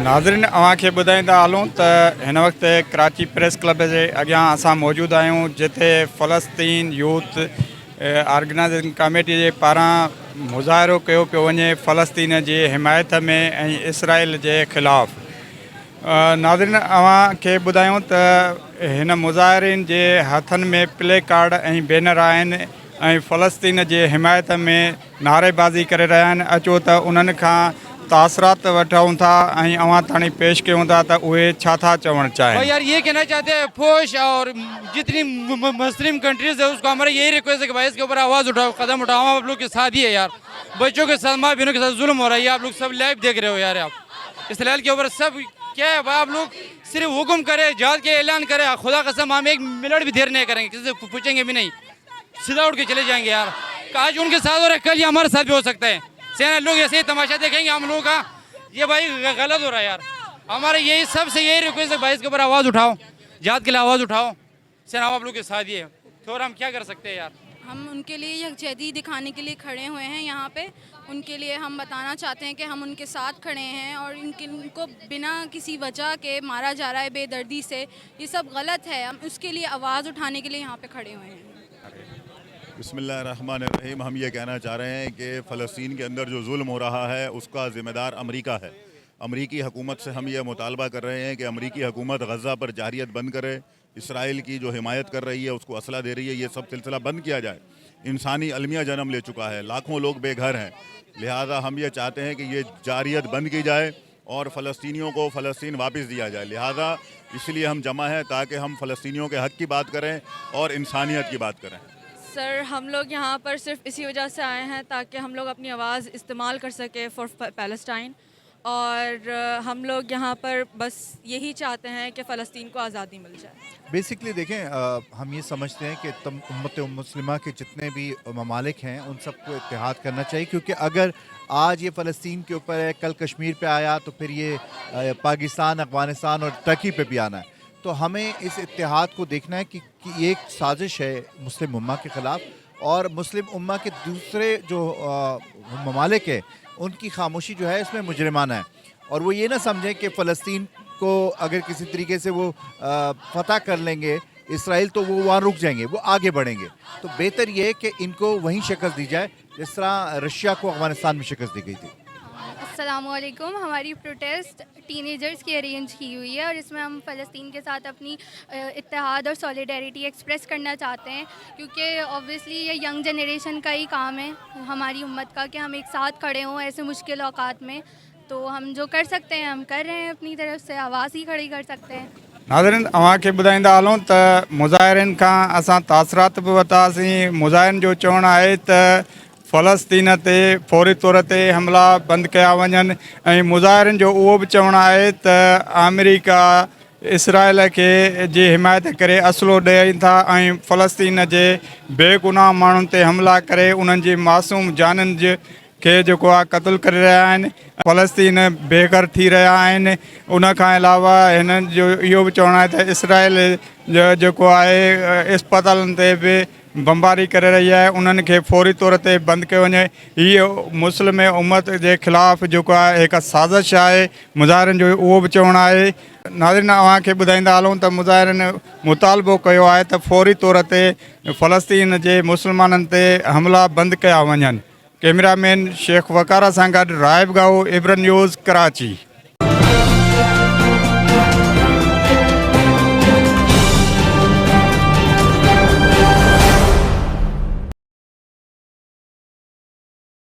नाज़रीन अवां खे ॿुधाईंदा हलूं त हिन वक़्तु कराची प्रेस क्लब जे अॻियां असां मौजूदु आहियूं, जिथे फ़लस्तीन यूथ ऑर्गेनाइज़ेशन कमेटी जे पारां मुज़ाहिरो कयो पियो वञे फ़लस्तीन जी हिमायत में ऐं इसराइल जे ख़िलाफ़ु। नाज़रीन अवां खे ॿुधायूं त हिन मुज़ाहिरीन जे हथनि में प्ले कार्ड ऐं बैनर आहिनि ऐं फ़लस्तीन जे हिमायत में नारेबाज़ी करे रहिया आहिनि। अचो त उन्हनि खां तासरात वठूं था ऐं अवां ताणी पेश कयूं था त उहे छा था चवणु चाहिनि। यार ये कहना चाहते हैं फौज और जितनी मुस्लिम कंट्रीज है उसको हमारा यही रिक्वेस्ट है कि भाई इसके ऊपर आवाज़ उठाओ, कदम उठाओ। हम आप लोग के साथ ही है यार, बच्चों के साथ, माँ बहनों के साथ जुल्म हो रहा है। आप लोग सब लाइव देख रहे हो यार। आप इसराइल के ऊपर सब क्या है भाई, आप लोग सिर्फ हुक्म करें, जहाद के ऐलान करें, खुदा कसम हम एक मिनट भी देर नहीं करेंगे, किसी से पूछेंगे भी नहीं, सीधा उठ के चले जाएंगे यार। आज उनके साथ हो रहा है, कल ये हमारे साथ भी हो सकता है। सेना लोग ऐसे ही तमाशा देखेंगे हम लोगों का, ये भाई गलत हो रहा है यार। हमारे यही सबसे यही रिक्वेस्ट है भाई, इसके ऊपर आवाज़ उठाओ, जहाद के लिए आवाज़ उठाओ। सेना आप लोग के साथ ही है, तो हम क्या कर सकते हैं यार। हम उनके लिए यकजहती दिखाने के लिए खड़े हुए हैं यहाँ पे। उनके लिए हम बताना चाहते हैं कि हम उनके साथ खड़े हैं और इनको बिना किसी वजह के मारा जा रहा है बेदर्दी से, ये सब गलत है। हम उसके लिए आवाज़ उठाने के लिए यहाँ पे खड़े हुए हैं। बिस्मिल्लाहिर्रहमानिर्रहीम। हम ये कहना चाह रहे हैं कि फ़लस्तीन के अंदर जो जुल्म हो रहा है उसका ज़िम्मेदार अमेरिका है। अमेरिकी हुकूमत से हम ये मुतालबा कर रहे हैं कि अमेरिकी हुकूमत गज़ा पर जारियत बंद करे, इसराइल की जो हिमायत कर रही है उसको असला दे रही है, ये सब सिलसिला बंद किया जाए। इंसानी अलमिया जन्म ले चुका है, लाखों लोग बेघर हैं, लिहाजा हम ये चाहते हैं कि ये जारियत बंद की जाए और फ़लस्तीनियों को फ़लस्तीन वापस दिया जाए। लिहाजा इसलिए हम जमा हैं ताकि हम फ़लस्तीनियों के हक़ की बात करें और इंसानियत की बात करें। सर हम लोग यहाँ पर सिर्फ इसी वजह से आए हैं ताकि हम लोग अपनी आवाज़ इस्तेमाल कर सकें फॉर पैलेस्टाइन, और हम लोग यहाँ पर बस यही चाहते हैं कि फ़लस्तीन को आज़ादी मिल जाए। बेसिकली देखें, हम ये समझते हैं कि उम्मत मुस्लिमा के जितने भी ममालिक हैं उन सबको इत्तेहाद करना चाहिए, क्योंकि अगर आज ये फ़लस्तीन के ऊपर है, कल कश्मीर पे आया तो फिर ये पाकिस्तान, अफ़गानिस्तान और टर्की पे भी आना है। तो हमें इस इत्तेहाद को देखना है कि ये एक साजिश है मुस्लिम उम्मा के ख़िलाफ़, और मुस्लिम उम्मा के दूसरे जो ममालिक है उनकी खामोशी जो है इसमें मुजरिमाना है। और वो ये ना समझें कि फ़लस्तीन को अगर किसी तरीके से वो फ़तह कर लेंगे इसराइल तो वो वहाँ रुक जाएंगे, वो आगे बढ़ेंगे। तो बेहतर ये है कि इनको वहीं शिकस्त दी जाए जिस तरह रशिया को अफ़गानिस्तान में शिकस्त दी गई थी। अस्सलामुअलैकुम। हमारी प्रोटेस्ट टीनेजर्स की अरेंज की हुई है और इसमें हम फ़लस्तीन के साथ अपनी इत्तेहाद और सॉलिडेरिटी एक्सप्रेस करना चाहते हैं, क्योंकि ऑब्वियसली ये यंग जनरेशन का ही काम है हमारी उम्मत का कि हम एक साथ खड़े हों ऐसे मुश्किल औकात में। तो हम जो कर सकते हैं हम कर रहे हैं, अपनी तरफ से आवाज़ ही खड़ी कर सकते हैं। नाज़रीन अवां खे ॿुधाईंदा हलूं त मुज़ाहिरनि खां असां तासरात बि वरितासीं। मुज़ाहिरनि जो चवणु आहे त फ़लस्तीन ते फौरी तौर ते हमला बंदि कया वञनि, ऐं मुज़ाहिरनि जो उहो बि चवणु आहे त अमेरिका इसराइल खे जी हिमायत करे असलो ॾियनि था ऐं फ़लस्तीन जे बेगुनाह माण्हुनि ते हमला करे उन्हनि जी मासूम जाननि जे खे जेको आहे क़त्ल करे रहिया आहिनि। फ़लस्तीन बेघर थी रहिया आहिनि। उन खां अलावा हिननि जो इहो बि चवणु आहे त इसराइल जेको आहे इस्पतालनि ते बि बमबारी करे रही आहे, उन्हनि खे फौरी तौर ते बंदि कयो वञे। हीअ मुस्लिम उम्मत जे ख़िलाफ़ु जेको आहे हिकु साज़िश आहे मुज़ाहिरनि जो, उहो बि चवणु आहे। नाज़रीन अवां खे ॿुधाईंदा हलूं त मुज़ाहिरनि मुतालबो कयो आहे त फौरी तौर ते फ़लस्तीन जे मुस्लमाननि ते हमला बंदि कया वञनि। कैमरामैन शेख वकारा सां गॾु राइब गाओ, इब्रन न्यूज़, कराची।